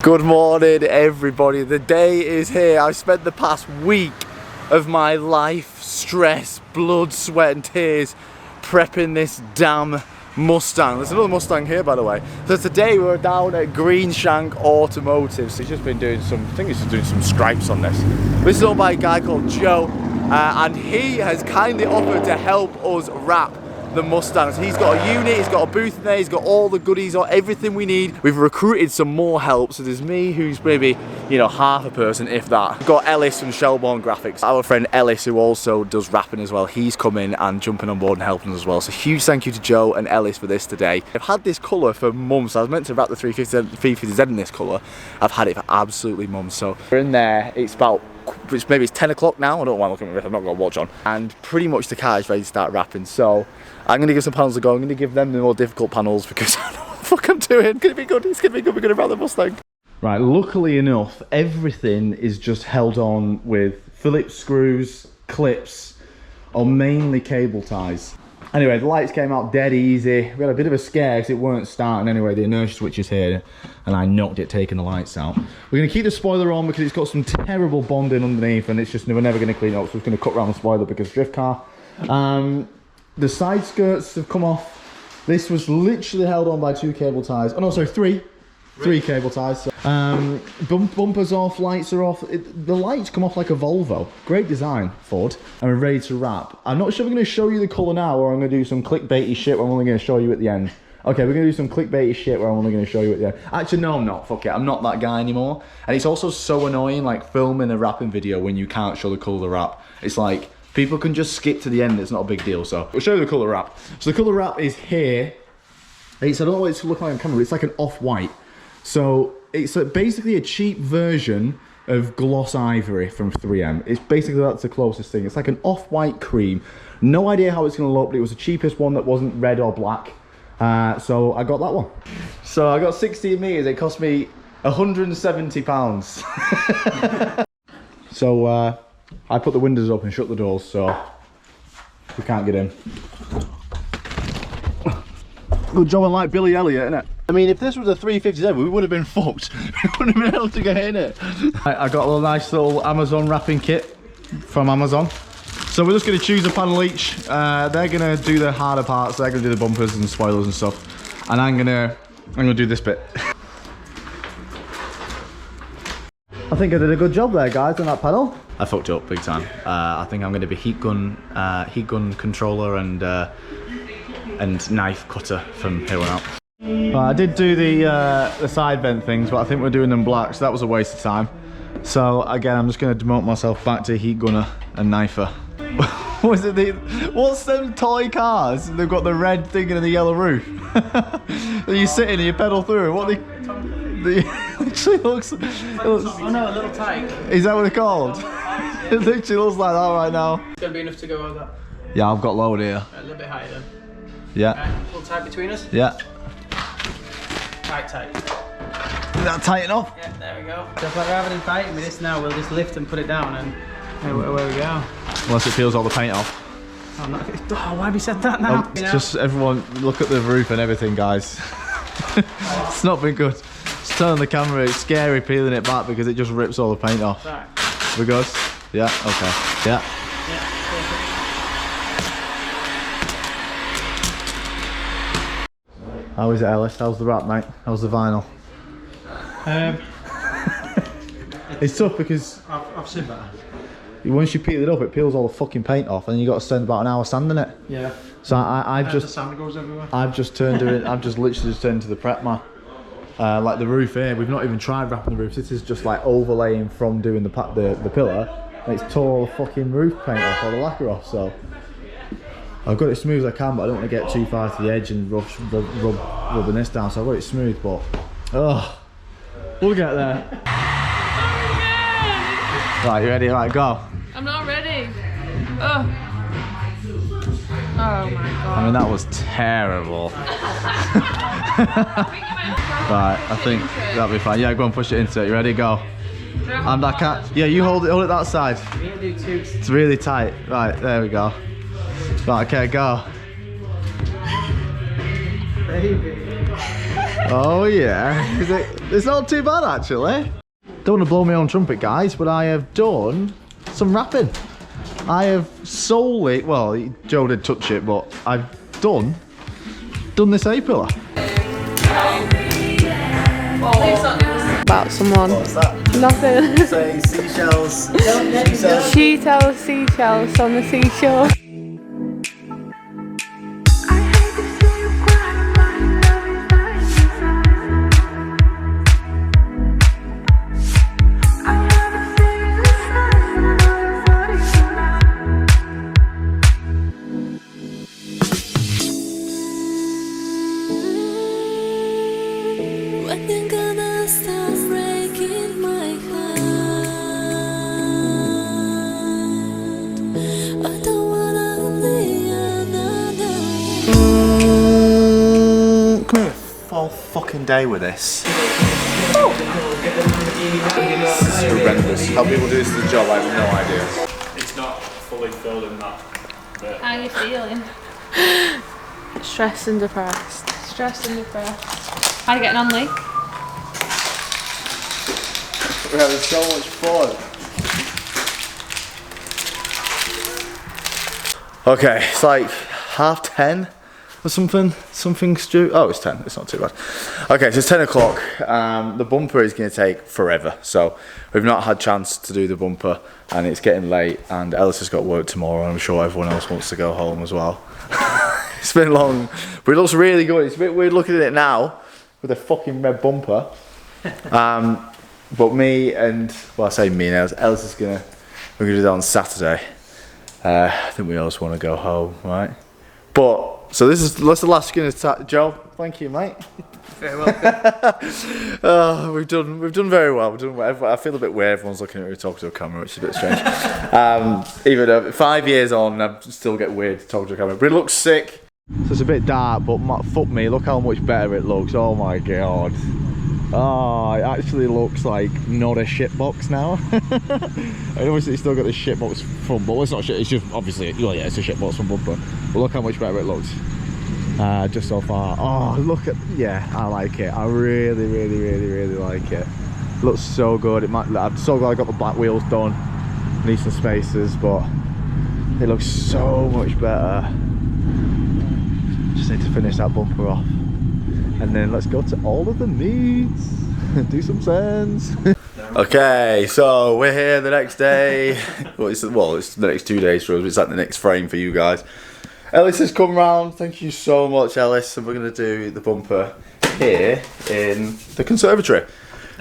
Good morning everybody, the day is here. I've spent the past week of my life, stress, blood, sweat and tears prepping this damn Mustang. There's another Mustang here by the way. So today we're down at Greenshank Automotive. So he's just been doing some, I think he's just doing some stripes on this. This is owned by a guy called Joe and he has kindly offered to help us wrap the Mustangs. He's got a unit, he's got a booth in there, he's got all the goodies, or everything we need. We've recruited some more help, so there's me who's maybe, you know, half a person, if that. We've got Ellis from Shelbourne Graphics. Our friend Ellis, who also does rapping as well, he's come in and jumping on board and helping us as well. So huge thank you to Joe and Ellis for this today. I've had this colour for months. I was meant to wrap the 350Z in this colour. I've had it for absolutely months. So we're in there, maybe it's 10 o'clock now. I don't know why I'm looking at it, I've not got a watch on. And pretty much the car is ready to start wrapping. So I'm going to give some panels a go. I'm going to give them the more difficult panels because I don't know what the fuck I'm doing. It's going to be good, it's going to be good. We're going to wrap the Mustang. Right, luckily enough, everything is just held on with Phillips screws, clips, or mainly cable ties. Anyway, the lights came out dead easy. We had a bit of a scare because it weren't starting anyway. The inertia switch is here and I knocked it taking the lights out. We're going to keep the spoiler on because it's got some terrible bonding underneath and it's just, we're never going to clean it up. So we're going to cut around the spoiler because drift car. The side skirts have come off. This was literally held on by 2 cable ties. Oh no, sorry, 3 cable ties. So, bumpers off, lights are off. The lights come off like a Volvo. Great design, Ford. And we're ready to wrap. I'm not sure if I'm going to show you the colour now or I'm going to do some clickbaity shit where I'm only going to show you at the end. Okay, we're going to do some clickbaity shit where I'm only going to show you at the end. Actually, no, I'm not. Fuck it. I'm not that guy anymore. And it's also so annoying, like filming a wrapping video when you can't show the colour of the wrap. It's like, people can just skip to the end. It's not a big deal. So we'll show you the colour wrap. So the colour wrap is here. I don't know what it's looking like on camera. It's like an off-white. So it's basically a cheap version of gloss ivory from 3M. It's basically, that's the closest thing. It's like an off-white cream. No idea how it's going to look, but it was the cheapest one that wasn't red or black. So I got that one. So I got 16 meters. It cost me £170. So I put the windows up and shut the doors so we can't get in. Good job on like Billy Elliot, innit? I mean, if this was a 350Z, we would have been fucked. We wouldn't have been able to get in it. I got a nice little Amazon wrapping kit from Amazon. So we're just going to choose a panel each. They're going to do the harder parts. They're going to do the bumpers and spoilers and stuff. And I'm going to do this bit. I think I did a good job there, guys, on that panel. I fucked up big time. I think I'm going to be heat gun controller and knife cutter from here on out. I did do the side vent things, but I think we're doing them black, so that was a waste of time. So again, I'm just going to demote myself back to heat gunner and knifer. What's them toy cars? They've got the red thing and the yellow roof. You sit in and you pedal through. What they literally looks. Oh no, a little tight. Is that what they're called? It literally looks like that right now. It's gonna be enough to go over that. Yeah, I've got load here. A little bit higher then. Yeah. Okay, a little tight between us. Yeah. Tight. Is that tight enough? Yeah, there we go. Just like rather than fighting with this now, we'll just lift and put it down and away we go. Unless it peels all the paint off. Why have you said that now? Oh, it's just everyone look at the roof and everything, guys. It's not been good. Just turn on the camera, it's scary peeling it back because it just rips all the paint off. Right. We good? Yeah, okay. Yeah. How is it, Ellis? How's the wrap, mate? How's the vinyl? It's tough because I've seen that. once you peel it up, it peels all the fucking paint off, and you got to spend about an hour sanding it. Yeah. So I've just the sand goes everywhere. I've just turned it. I've just literally just turned to the prep mat. Like the roof here, we've not even tried wrapping the roof. This is just like overlaying from doing the pillar. And it's tore all the fucking roof paint off, all the lacquer off. So I've got it smooth as I can, but I don't want to get too far to the edge and rubbing this down. So I've got it smooth, but we'll get there. Right, you ready? Right, go. I'm not ready. Oh. Oh my god. I mean, that was terrible. Right, I think that'll be fine. Yeah, go and push it into it. You ready? Go. And I can't. Yeah, you hold it that side. It's really tight. Right, there we go. Right, okay, go. Baby. Oh yeah, it's not too bad actually. Don't want to blow my own trumpet, guys, but I have done some wrapping. I have solely, well, Joe did touch it, but I've done this A-pillar. About someone. What's that? Nothing. Say seashells. She tells seashells on the seashore. Fucking day with this. This is horrendous. How people do this as a job, I have no idea. It's not fully filled in that bit. How are you feeling? Stressed and depressed. Stressed and depressed. How are you getting on, Lee? We're having so much fun. Okay, it's like 10:30 or something stupid. Oh, it's 10, it's not too bad. Okay, so it's 10 o'clock. The bumper is going to take forever, so we've not had chance to do the bumper, and it's getting late, and Ellis has got work tomorrow, and I'm sure everyone else wants to go home as well. It's been long, but it looks really good. It's a bit weird looking at it now with a fucking red bumper. But me and, well, I say me and Ellis is we're gonna do that on Saturday. I think we also want to go home, right? But so that's the last skin of Joe. Thank you, mate. Very welcome. We've done very well. We've done whatever. I feel a bit weird. Everyone's looking at me talking to a camera, which is a bit strange. Even though 5 years on, I still get weird to talk to a camera. But it looks sick. So it's a bit dark, but fuck me, look how much better it looks. Oh my god. Oh, it actually looks like not a shitbox now. And obviously it's still got the shitbox front, but it's not shit, it's just obviously, well yeah, it's a shitbox front bumper. But look how much better it looks. Just so far. Oh, look at, yeah, I like it. I really like it. It looks so good. I'm so glad I got the black wheels done. Need some spacers, but it looks so much better. Just need to finish that bumper off. And then let's go to all of the meets, do some sends. Okay, so we're here the next day. Well, it's the next 2 days for us, but it's like the next frame for you guys. Ellis has come round, thank you so much, Ellis. And we're gonna do the bumper here in the conservatory.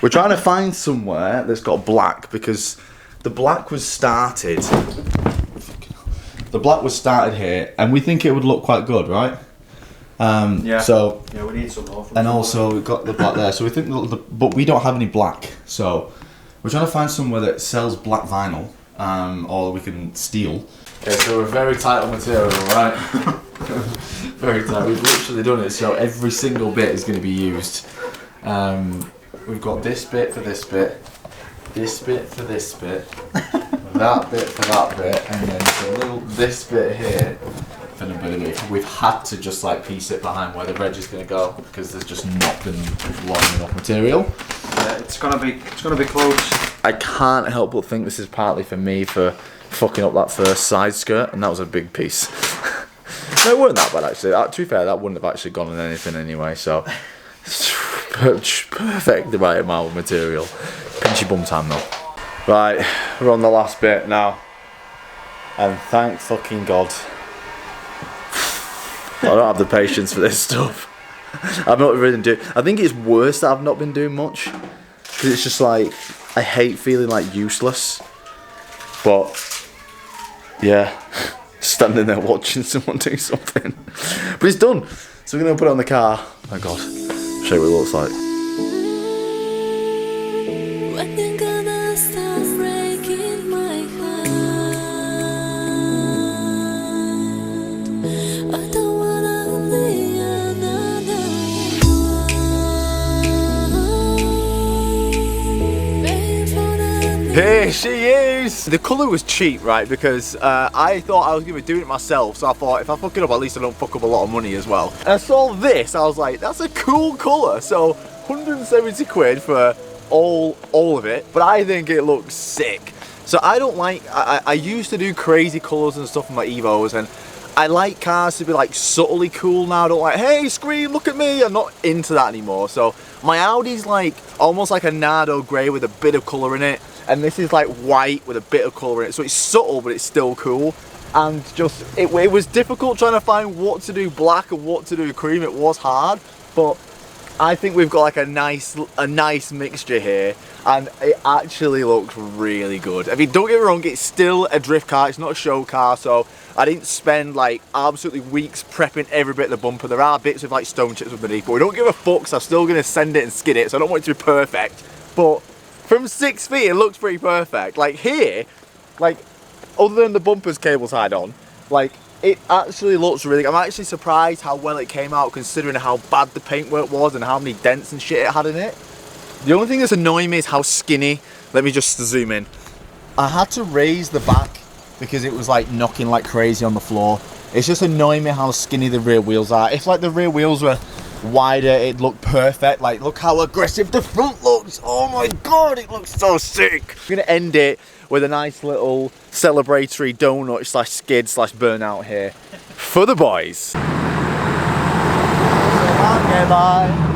We're trying to find somewhere that's got black, because the black was started. The black was started here, and we think it would look quite good, right? Yeah. So yeah, we need some more. And also we've got the black there, so we think but we don't have any black, so we're trying to find somewhere that sells black vinyl, or we can steal. Okay, so we're very tight on material, right? Very tight. We've literally done it, so every single bit is going to be used. We've got this bit for this bit for this bit, that bit for that bit, and then this bit here. We've had to just like piece it behind where the reg is going to go, because there's just not been long enough material. Yeah, it's gonna be close. I can't help but think this is partly for me for fucking up that first side skirt, and that was a big piece. No, it wasn't that bad actually. To be fair, that wouldn't have actually gone on anything anyway. So perfect, the right amount of material. Pinchy bum time though. Right, we're on the last bit now, and thank fucking God. I don't have the patience for this stuff. I've not really doing. I think it's worse that I've not been doing much, because it's just like I hate feeling like useless. But yeah, standing there watching someone do something. But it's done, so we're gonna put it on the car. Oh God, I'll show you what it looks like. Here she is! the colour was cheap, right? Because I thought I was going to be doing it myself, so I thought if I fuck it up, at least I don't fuck up a lot of money as well. And I saw this, I was like, that's a cool colour. So 170 quid for all of it, but I think it looks sick. So I don't like, I used to do crazy colours and stuff on my Evos, and I like cars to be like subtly cool now. I don't like, hey, scream, look at me. I'm not into that anymore. So my Audi's like almost like a Nardo grey with a bit of colour in it, and this is like white with a bit of colour in it. So it's subtle, but it's still cool. And just, it was difficult trying to find what to do black and what to do cream. It was hard, but I think we've got like a nice mixture here, and it actually looks really good. I mean, don't get me wrong, it's still a drift car, it's not a show car, so I didn't spend like absolutely weeks prepping every bit of the bumper. There are bits with like stone chips underneath, but we don't give a fuck, so I'm still gonna send it and skid it, so I don't want it to be perfect. But from 6 feet, it looks pretty perfect. Like here, like other than the bumper's cable tied on, like it actually looks really good. I'm actually surprised how well it came out considering how bad the paintwork was and how many dents and shit it had in it. The only thing that's annoying me is how skinny. Let me just zoom in. I had to raise the back because it was like knocking like crazy on the floor. It's just annoying me how skinny the rear wheels are. If like the rear wheels were wider, it'd look perfect. Like look how aggressive the front looks. Oh my god, it looks so sick. I'm gonna end it with a nice little celebratory donut slash skid slash burnout here for the boys. Okay, bye.